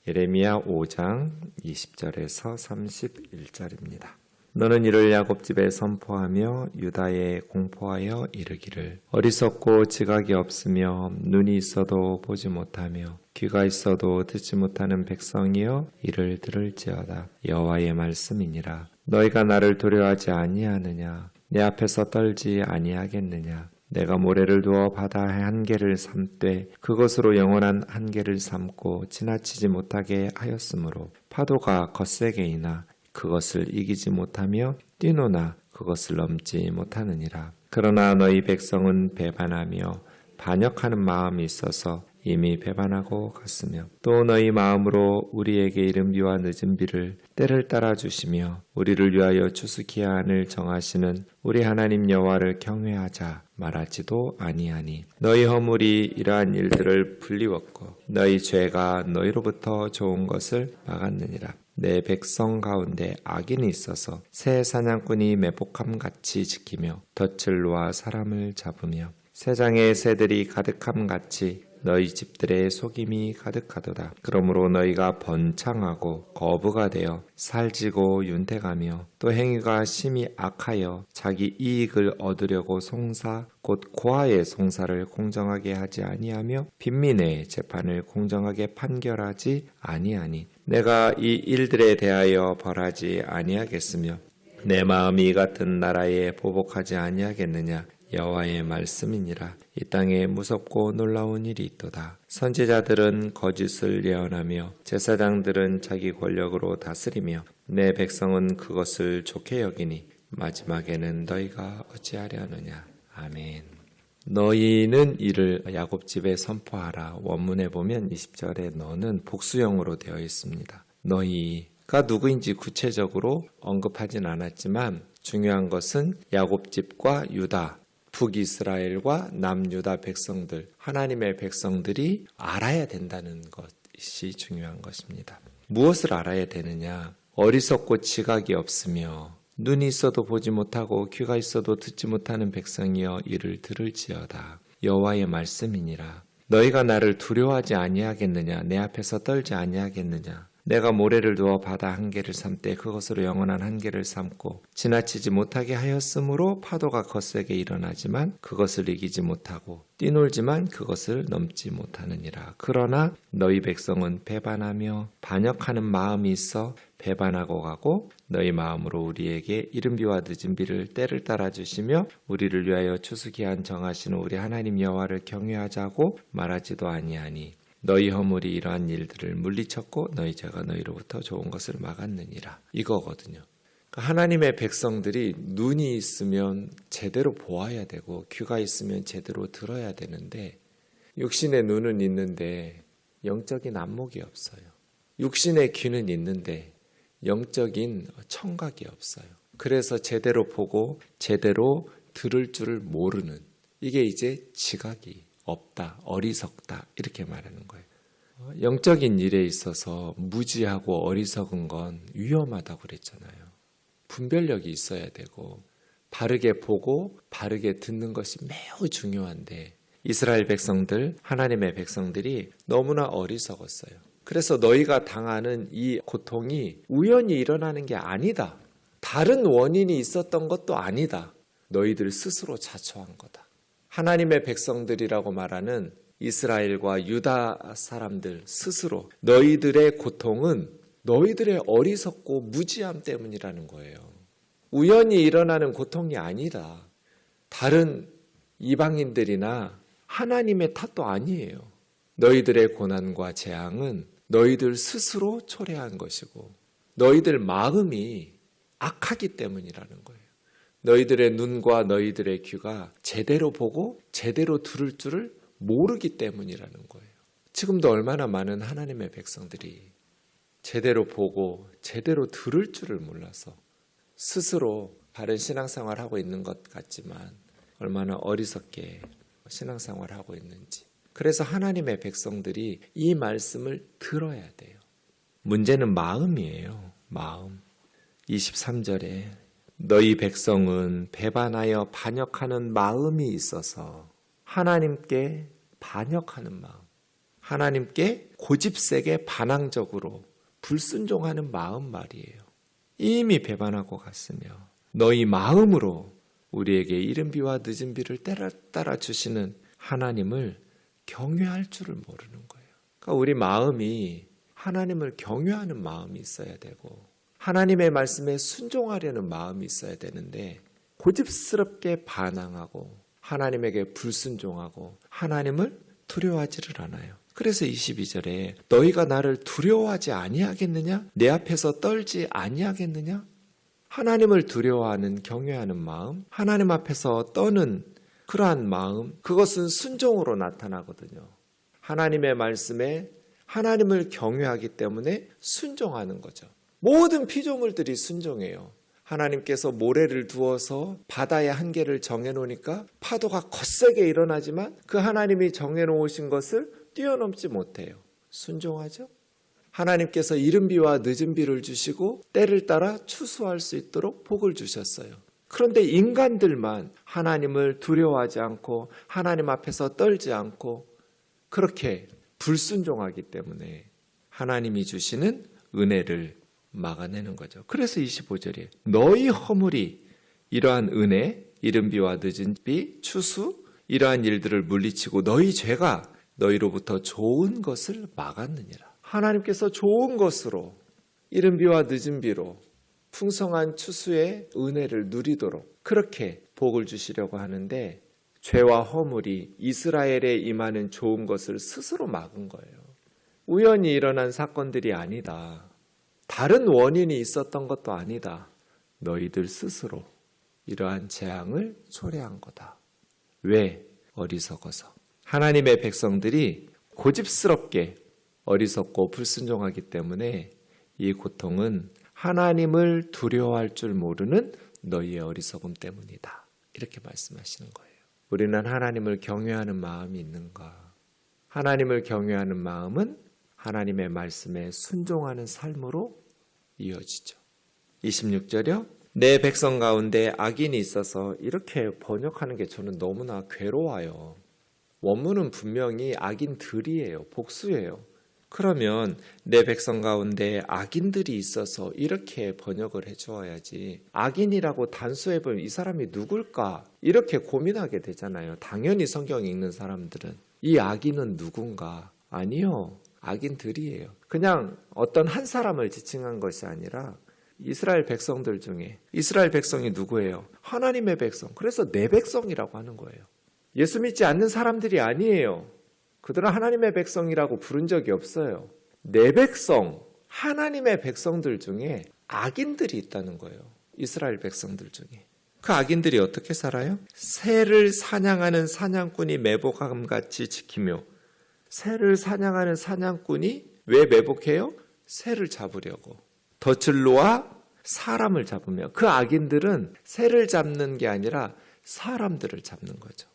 예레미야 5장 20절에서 31절입니다. 너는 이를 야곱집에 선포하며 유다에 공포하여 이르기를 어리석고 지각이 없으며 눈이 있어도 보지 못하며 귀가 있어도 듣지 못하는 백성이여 이를 들을지어다. 여호와의 말씀이니라. 너희가 나를 두려워하지 아니하느냐? 내 앞에서 떨지 아니하겠느냐? 내가 모래를 두어 바다의 한계를 삼되 그것으로 영원한 한계를 삼고 지나치지 못하게 하였으므로 파도가 거세게 이나 그것을 이기지 못하며 뛰노나 그것을 넘지 못하느니라. 그러나 너희 백성은 배반하며 반역하는 마음이 있어서 이미 배반하고 갔으며 또 너희 마음으로 우리에게 이른 비와 늦은 비를 때를 따라 주시며 우리를 위하여 추수기한을 정하시는 우리 하나님 여호와를 경외하자 말하지도 아니하니 너희 허물이 이러한 일들을 불리웠고 너희 죄가 너희로부터 좋은 것을 막았느니라. 내 백성 가운데 악인이 있어서 새 사냥꾼이 매복함같이 지키며 덫을 놓아 사람을 잡으며 새장에 새들이 가득함같이 너희 집들의 속임이 가득하도다. 그러므로 너희가 번창하고 거부가 되어 살지고 윤택하며 또 행위가 심히 악하여 자기 이익을 얻으려고 송사 곧 고아의 송사를 공정하게 하지 아니하며 빈민의 재판을 공정하게 판결하지 아니하니 내가 이 일들에 대하여 벌하지 아니하겠으며 내 마음이 이 같은 나라에 보복하지 아니하겠느냐. 여호와의 말씀이니라. 이 땅에 무섭고 놀라운 일이 있도다. 선지자들은 거짓을 예언하며 제사장들은 자기 권력으로 다스리며 내 백성은 그것을 좋게 여기니 마지막에는 너희가 어찌하려 하느냐. 아멘. 너희는 이를 야곱집에 선포하라. 원문에 보면 20절에 너는 복수형으로 되어 있습니다. 너희가 누구인지 구체적으로 언급하진 않았지만 중요한 것은 야곱집과 유다 북이스라엘과 남유다 백성들, 하나님의 백성들이 알아야 된다는 것이 중요한 것입니다. 무엇을 알아야 되느냐? 어리석고 지각이 없으며 눈이 있어도 보지 못하고 귀가 있어도 듣지 못하는 백성이여 이를 들을지어다. 여호와의 말씀이니라. 너희가 나를 두려워하지 아니하겠느냐? 내 앞에서 떨지 아니하겠느냐? 내가 모래를 두어 바다 한계를 삼되 그것으로 영원한 한계를 삼고 지나치지 못하게 하였으므로 파도가 거세게 일어나지만 그것을 이기지 못하고 뛰놀지만 그것을 넘지 못하느니라. 그러나 너희 백성은 배반하며 반역하는 마음이 있어 배반하고 가고 너희 마음으로 우리에게 이른 비와 늦은 비를 때를 따라 주시며 우리를 위하여 추수기한 정하시는 우리 하나님 여호와를 경외하자고 말하지도 아니하니 너희 허물이 이러한 일들을 물리쳤고 너희 죄가 너희로부터 좋은 것을 막았느니라. 이거거든요. 하나님의 백성들이 눈이 있으면 제대로 보아야 되고 귀가 있으면 제대로 들어야 되는데 육신의 눈은 있는데 영적인 안목이 없어요. 육신의 귀는 있는데 영적인 청각이 없어요. 그래서 제대로 보고 제대로 들을 줄을 모르는 이게 이제 지각이 없다, 어리석다 이렇게 말하는 거예요. 영적인 일에 있어서 무지하고 어리석은 건 위험하다고 그랬잖아요. 분별력이 있어야 되고 바르게 보고 바르게 듣는 것이 매우 중요한데 이스라엘 백성들, 하나님의 백성들이 너무나 어리석었어요. 그래서 너희가 당하는 이 고통이 우연히 일어나는 게 아니다. 다른 원인이 있었던 것도 아니다. 너희들 스스로 자초한 거다. 하나님의 백성들이라고 말하는 이스라엘과 유다 사람들 스스로 너희들의 고통은 너희들의 어리석고 무지함 때문이라는 거예요. 우연히 일어나는 고통이 아니다. 다른 이방인들이나 하나님의 탓도 아니에요. 너희들의 고난과 재앙은 너희들 스스로 초래한 것이고 너희들 마음이 악하기 때문이라는 거예요. 너희들의 눈과 너희들의 귀가 제대로 보고 제대로 들을 줄을 모르기 때문이라는 거예요. 지금도 얼마나 많은 하나님의 백성들이 제대로 보고 제대로 들을 줄을 몰라서 스스로 바른 신앙생활을 하고 있는 것 같지만 얼마나 어리석게 신앙생활을 하고 있는지. 그래서 하나님의 백성들이 이 말씀을 들어야 돼요. 문제는 마음이에요. 마음. 23절에 너희 백성은 배반하여 반역하는 마음이 있어서 하나님께 반역하는 마음, 하나님께 고집세게 반항적으로 불순종하는 마음 말이에요. 이미 배반하고 갔으며 너희 마음으로 우리에게 이른 비와 늦은 비를 따라 주시는 하나님을 경외할 줄을 모르는 거예요. 그러니까 우리 마음이 하나님을 경외하는 마음이 있어야 되고 하나님의 말씀에 순종하려는 마음이 있어야 되는데 고집스럽게 반항하고 하나님에게 불순종하고 하나님을 두려워하지를 않아요. 그래서 22절에 너희가 나를 두려워하지 아니하겠느냐? 내 앞에서 떨지 아니하겠느냐? 하나님을 두려워하는 경외하는 마음, 하나님 앞에서 떠는 그러한 마음, 그것은 순종으로 나타나거든요. 하나님의 말씀에 하나님을 경외하기 때문에 순종하는 거죠. 모든 피조물들이 순종해요. 하나님께서 모래를 두어서 바다의 한계를 정해놓으니까 파도가 거세게 일어나지만 그 하나님이 정해놓으신 것을 뛰어넘지 못해요. 순종하죠. 하나님께서 이른 비와 늦은 비를 주시고 때를 따라 추수할 수 있도록 복을 주셨어요. 그런데 인간들만 하나님을 두려워하지 않고 하나님 앞에서 떨지 않고 그렇게 불순종하기 때문에 하나님이 주시는 은혜를 막아내는 거죠. 그래서 25절에 너희 허물이 이러한 은혜, 이른 비와 늦은 비, 추수 이러한 일들을 물리치고 너희 죄가 너희로부터 좋은 것을 막았느니라. 하나님께서 좋은 것으로 이른 비와 늦은 비로 풍성한 추수의 은혜를 누리도록 그렇게 복을 주시려고 하는데 죄와 허물이 이스라엘에 임하는 좋은 것을 스스로 막은 거예요. 우연히 일어난 사건들이 아니다. 다른 원인이 있었던 것도 아니다. 너희들 스스로 이러한 재앙을 초래한 거다. 왜? 어리석어서. 하나님의 백성들이 고집스럽게 어리석고 불순종하기 때문에 이 고통은 하나님을 두려워할 줄 모르는 너희의 어리석음 때문이다. 이렇게 말씀하시는 거예요. 우리는 하나님을 경외하는 마음이 있는가? 하나님을 경외하는 마음은 하나님의 말씀에 순종하는 삶으로 이어지죠. 26절이요. 내 백성 가운데 악인이 있어서 이렇게 번역하는 게 저는 너무나 괴로워요. 원문은 분명히 악인들이에요. 복수예요. 그러면 내 백성 가운데 악인들이 있어서 이렇게 번역을 해주어야지 악인이라고 단수해보면 이 사람이 누굴까 이렇게 고민하게 되잖아요. 당연히 성경 읽는 사람들은 이 악인은 누군가? 아니요. 악인들이에요. 그냥 어떤 한 사람을 지칭한 것이 아니라 이스라엘 백성들 중에 이스라엘 백성이 누구예요? 하나님의 백성. 그래서 내 백성이라고 하는 거예요. 예수 믿지 않는 사람들이 아니에요. 그들은 하나님의 백성이라고 부른 적이 없어요. 내 백성, 하나님의 백성들 중에 악인들이 있다는 거예요. 이스라엘 백성들 중에. 그 악인들이 어떻게 살아요? 새를 사냥하는 사냥꾼이 매복함같이 지키며 새를 사냥하는 사냥꾼이 왜 매복해요? 새를 잡으려고. 덫을 놓아 사람을 잡으며 그 악인들은 새를 잡는 게 아니라 사람들을 잡는 거죠.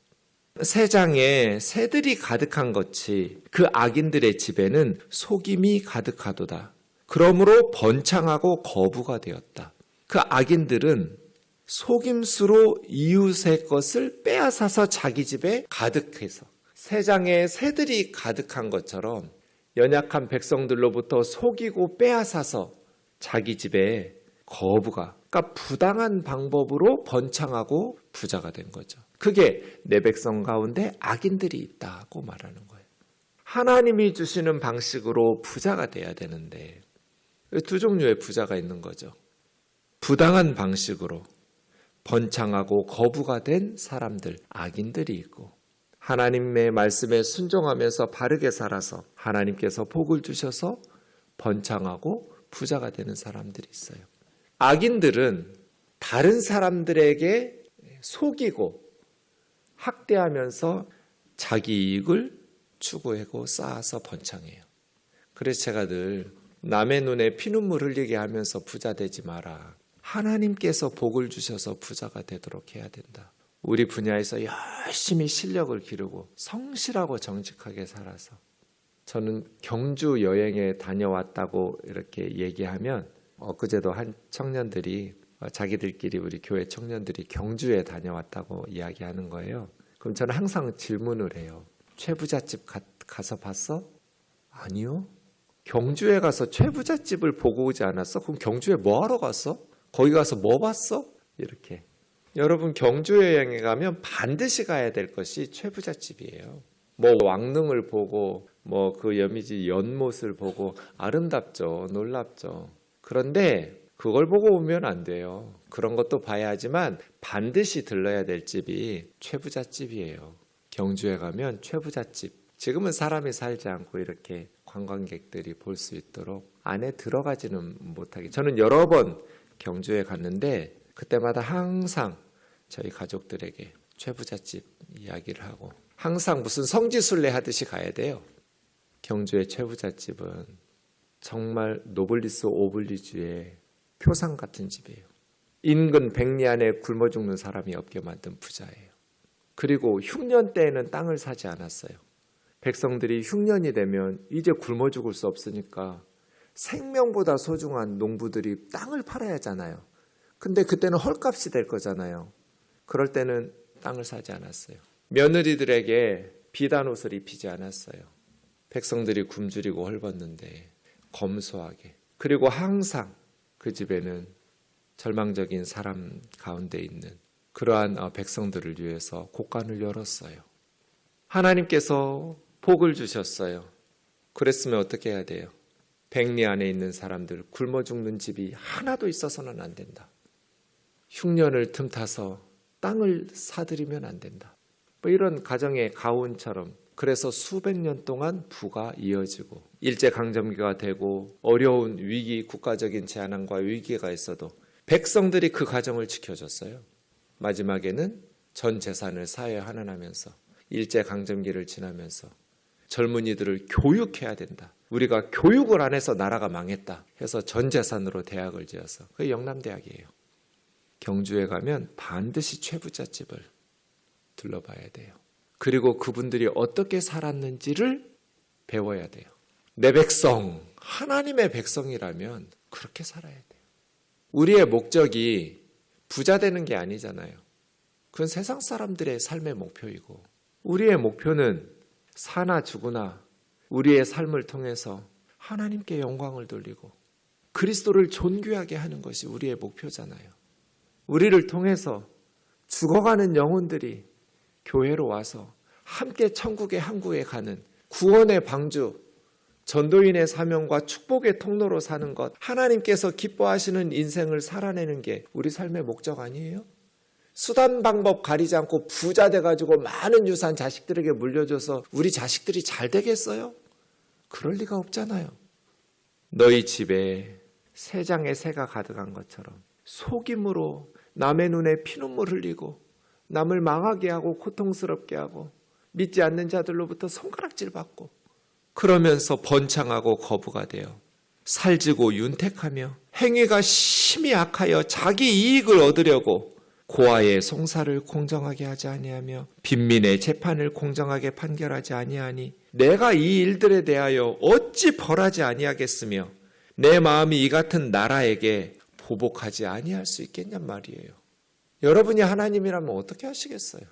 새장에 새들이 가득한 것이 그 악인들의 집에는 속임이 가득하도다. 그러므로 번창하고 거부가 되었다. 그 악인들은 속임수로 이웃의 것을 빼앗아서 자기 집에 가득해서 새장에 새들이 가득한 것처럼 연약한 백성들로부터 속이고 빼앗아서 자기 집에 거부가, 그러니까 부당한 방법으로 번창하고 부자가 된 거죠. 그게 내 백성 가운데 악인들이 있다고 말하는 거예요. 하나님이 주시는 방식으로 부자가 돼야 되는데 두 종류의 부자가 있는 거죠. 부당한 방식으로 번창하고 거부가 된 사람들, 악인들이 있고 하나님의 말씀에 순종하면서 바르게 살아서 하나님께서 복을 주셔서 번창하고 부자가 되는 사람들이 있어요. 악인들은 다른 사람들에게 속이고 학대하면서 자기 이익을 추구하고 쌓아서 번창해요. 그래서 제가 늘 남의 눈에 피눈물 흘리게 하면서 부자 되지 마라. 하나님께서 복을 주셔서 부자가 되도록 해야 된다. 우리 분야에서 열심히 실력을 기르고 성실하고 정직하게 살아서 저는 경주 여행에 다녀왔다고 이렇게 얘기하면 엊그제도 한 청년들이 자기들끼리 우리 교회 청년들이 경주에 다녀왔다고 이야기하는 거예요. 그럼 저는 항상 질문을 해요. 최부잣집 가서 봤어? 아니요. 경주에 가서 최부잣집을 보고 오지 않았어? 그럼 경주에 뭐 하러 갔어? 거기 가서 뭐 봤어? 이렇게. 여러분 경주 여행에 가면 반드시 가야 될 것이 최부잣집이에요. 뭐 왕릉을 보고 뭐 그 여미지 연못을 보고 아름답죠. 놀랍죠. 그런데 그걸 보고 오면 안 돼요. 그런 것도 봐야 하지만 반드시 들러야 될 집이 최부잣집이에요. 경주에 가면 최부잣집. 지금은 사람이 살지 않고 이렇게 관광객들이 볼 수 있도록 안에 들어가지는 못하게. 저는 여러 번 경주에 갔는데 그때마다 항상 저희 가족들에게 최부잣집 이야기를 하고 항상 무슨 성지순례 하듯이 가야 돼요. 경주의 최부잣집은 정말 노블리스 오블리주의 표상 같은 집이에요. 인근 백리 안에 굶어 죽는 사람이 없게 만든 부자예요. 그리고 흉년 때에는 땅을 사지 않았어요. 백성들이 흉년이 되면 이제 굶어 죽을 수 없으니까 생명보다 소중한 농부들이 땅을 팔아야 하잖아요. 근데 그때는 헐값이 될 거잖아요. 그럴 때는 땅을 사지 않았어요. 며느리들에게 비단 옷을 입히지 않았어요. 백성들이 굶주리고 헐벗는데 검소하게. 그리고 항상 그 집에는 절망적인 사람 가운데 있는 그러한 백성들을 위해서 곳간을 열었어요. 하나님께서 복을 주셨어요. 그랬으면 어떻게 해야 돼요? 백리 안에 있는 사람들 굶어 죽는 집이 하나도 있어서는 안 된다. 흉년을 틈타서 땅을 사들이면 안 된다. 뭐 이런 가정의 가훈처럼 그래서 수백 년 동안 부가 이어지고 일제강점기가 되고 어려운 위기, 국가적인 재난과 위기가 있어도 백성들이 그 가정을 지켜줬어요. 마지막에는 전 재산을 사회에 환원하면서 일제강점기를 지나면서 젊은이들을 교육해야 된다. 우리가 교육을 안 해서 나라가 망했다 해서 전 재산으로 대학을 지어서 그게 영남대학이에요. 경주에 가면 반드시 최부잣집을 둘러봐야 돼요. 그리고 그분들이 어떻게 살았는지를 배워야 돼요. 내 백성, 하나님의 백성이라면 그렇게 살아야 돼요. 우리의 목적이 부자 되는 게 아니잖아요. 그건 세상 사람들의 삶의 목표이고 우리의 목표는 사나 죽으나 우리의 삶을 통해서 하나님께 영광을 돌리고 그리스도를 존귀하게 하는 것이 우리의 목표잖아요. 우리를 통해서 죽어가는 영혼들이 교회로 와서 함께 천국의 항구에 가는 구원의 방주, 전도인의 사명과 축복의 통로로 사는 것, 하나님께서 기뻐하시는 인생을 살아내는 게 우리 삶의 목적 아니에요? 수단 방법 가리지 않고 부자 돼가지고 많은 유산 자식들에게 물려줘서 우리 자식들이 잘 되겠어요? 그럴 리가 없잖아요. 너희 집에 새 장에 새가 가득한 것처럼 속임으로 남의 눈에 피눈물 흘리고 남을 망하게 하고 고통스럽게 하고 믿지 않는 자들로부터 손가락질 받고 그러면서 번창하고 거부가 되어 살지고 윤택하며 행위가 심히 악하여 자기 이익을 얻으려고 고아의 송사를 공정하게 하지 아니하며 빈민의 재판을 공정하게 판결하지 아니하니 내가 이 일들에 대하여 어찌 벌하지 아니하겠으며 내 마음이 이 같은 나라에게 보복하지 아니할 수 있겠냔 말이에요. 여러분이 하나님이라면 어떻게 하시겠어요?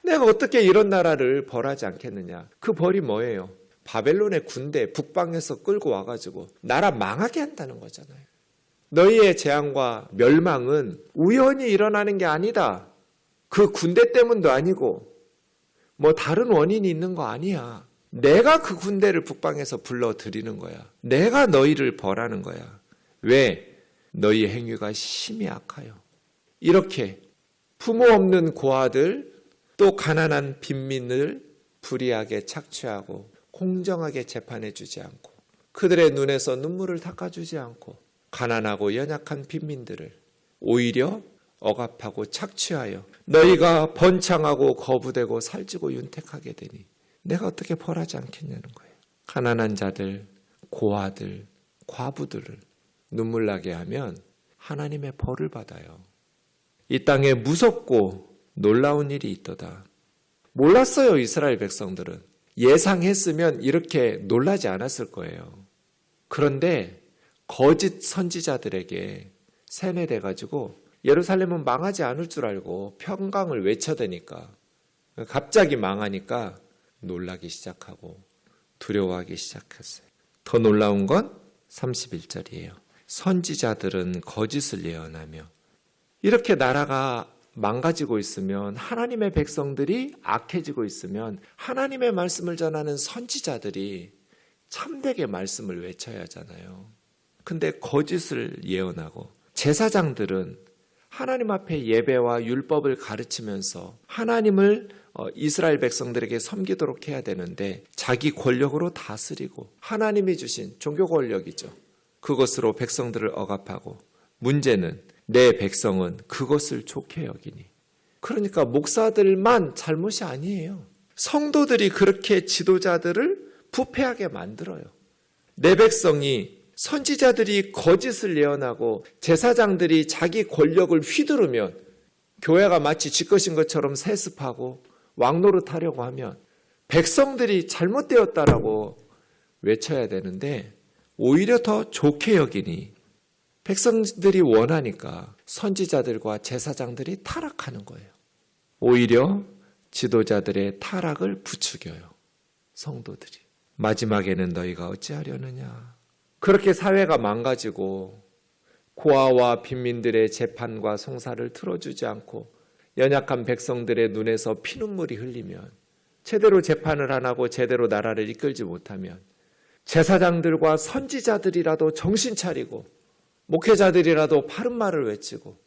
내가 어떻게 이런 나라를 벌하지 않겠느냐? 그 벌이 뭐예요? 바벨론의 군대 북방에서 끌고 와가지고 나라 망하게 한다는 거잖아요. 너희의 재앙과 멸망은 우연히 일어나는 게 아니다. 그 군대 때문도 아니고 뭐 다른 원인이 있는 거 아니야. 내가 그 군대를 북방에서 불러들이는 거야. 내가 너희를 벌하는 거야. 왜? 너희 행위가 심히 악하여. 이렇게 부모 없는 고아들 또 가난한 빈민을 불의하게 착취하고 공정하게 재판해 주지 않고 그들의 눈에서 눈물을 닦아주지 않고 가난하고 연약한 빈민들을 오히려 억압하고 착취하여 너희가 번창하고 거부되고 살찌고 윤택하게 되니 내가 어떻게 벌하지 않겠냐는 거예요. 가난한 자들, 고아들, 과부들을 눈물 나게 하면 하나님의 벌을 받아요. 이 땅에 무섭고 놀라운 일이 있도다. 몰랐어요, 이스라엘 백성들은. 예상했으면 이렇게 놀라지 않았을 거예요. 그런데 거짓 선지자들에게 세뇌돼가지고 예루살렘은 망하지 않을 줄 알고 평강을 외쳐대니까 갑자기 망하니까 놀라기 시작하고 두려워하기 시작했어요. 더 놀라운 건 31절이에요. 선지자들은 거짓을 예언하며, 이렇게 나라가 망가지고 있으면, 하나님의 백성들이 악해지고 있으면 하나님의 말씀을 전하는 선지자들이 참되게 말씀을 외쳐야 하잖아요. 근데 거짓을 예언하고, 제사장들은 하나님 앞에 예배와 율법을 가르치면서 하나님을 이스라엘 백성들에게 섬기도록 해야 되는데 자기 권력으로 다스리고, 하나님이 주신 종교 권력이죠, 그것으로 백성들을 억압하고, 문제는 내 백성은 그것을 좋게 여기니. 그러니까 목사들만 잘못이 아니에요. 성도들이 그렇게 지도자들을 부패하게 만들어요. 내 백성이, 선지자들이 거짓을 예언하고 제사장들이 자기 권력을 휘두르면, 교회가 마치 지 것인 것처럼 세습하고 왕노릇하려고 하면 백성들이 잘못되었다라고 외쳐야 되는데 오히려 더 좋게 여기니, 백성들이 원하니까 선지자들과 제사장들이 타락하는 거예요. 오히려 지도자들의 타락을 부추겨요, 성도들이. 마지막에는 너희가 어찌하려느냐. 그렇게 사회가 망가지고 고아와 빈민들의 재판과 송사를 틀어주지 않고 연약한 백성들의 눈에서 피눈물이 흘리면, 제대로 재판을 안 하고 제대로 나라를 이끌지 못하면 제사장들과 선지자들이라도 정신 차리고 목회자들이라도 바른 말을 외치고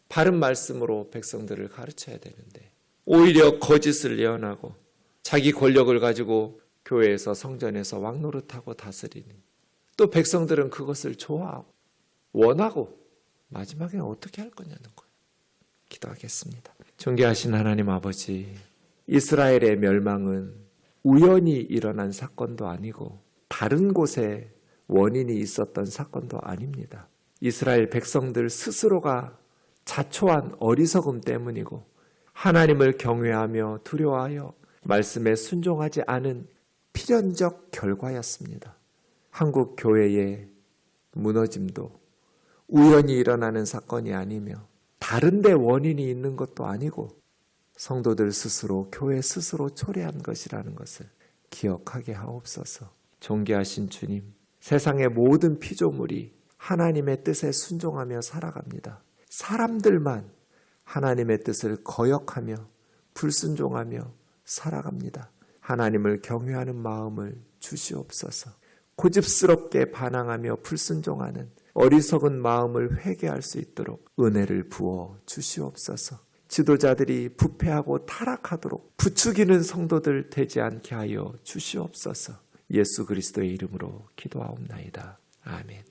바른 말씀으로 백성들을 가르쳐야 되는데 오히려 거짓을 예언하고 자기 권력을 가지고 교회에서, 성전에서 왕노릇하고 다스리는, 또 백성들은 그것을 좋아하고 원하고, 마지막에는 어떻게 할 거냐는 거예요. 기도하겠습니다. 존귀하신 하나님 아버지, 이스라엘의 멸망은 우연히 일어난 사건도 아니고 다른 곳에 원인이 있었던 사건도 아닙니다. 이스라엘 백성들 스스로가 자초한 어리석음 때문이고 하나님을 경외하며 두려워하여 말씀에 순종하지 않은 필연적 결과였습니다. 한국 교회의 무너짐도 우연히 일어나는 사건이 아니며 다른 데 원인이 있는 것도 아니고 성도들 스스로, 교회 스스로 초래한 것이라는 것을 기억하게 하옵소서. 존귀하신 주님, 세상의 모든 피조물이 하나님의 뜻에 순종하며 살아갑니다. 사람들만 하나님의 뜻을 거역하며 불순종하며 살아갑니다. 하나님을 경외하는 마음을 주시옵소서. 고집스럽게 반항하며 불순종하는 어리석은 마음을 회개할 수 있도록 은혜를 부어 주시옵소서. 지도자들이 부패하고 타락하도록 부추기는 성도들 되지 않게 하여 주시옵소서. 예수 그리스도의 이름으로 기도하옵나이다. 아멘.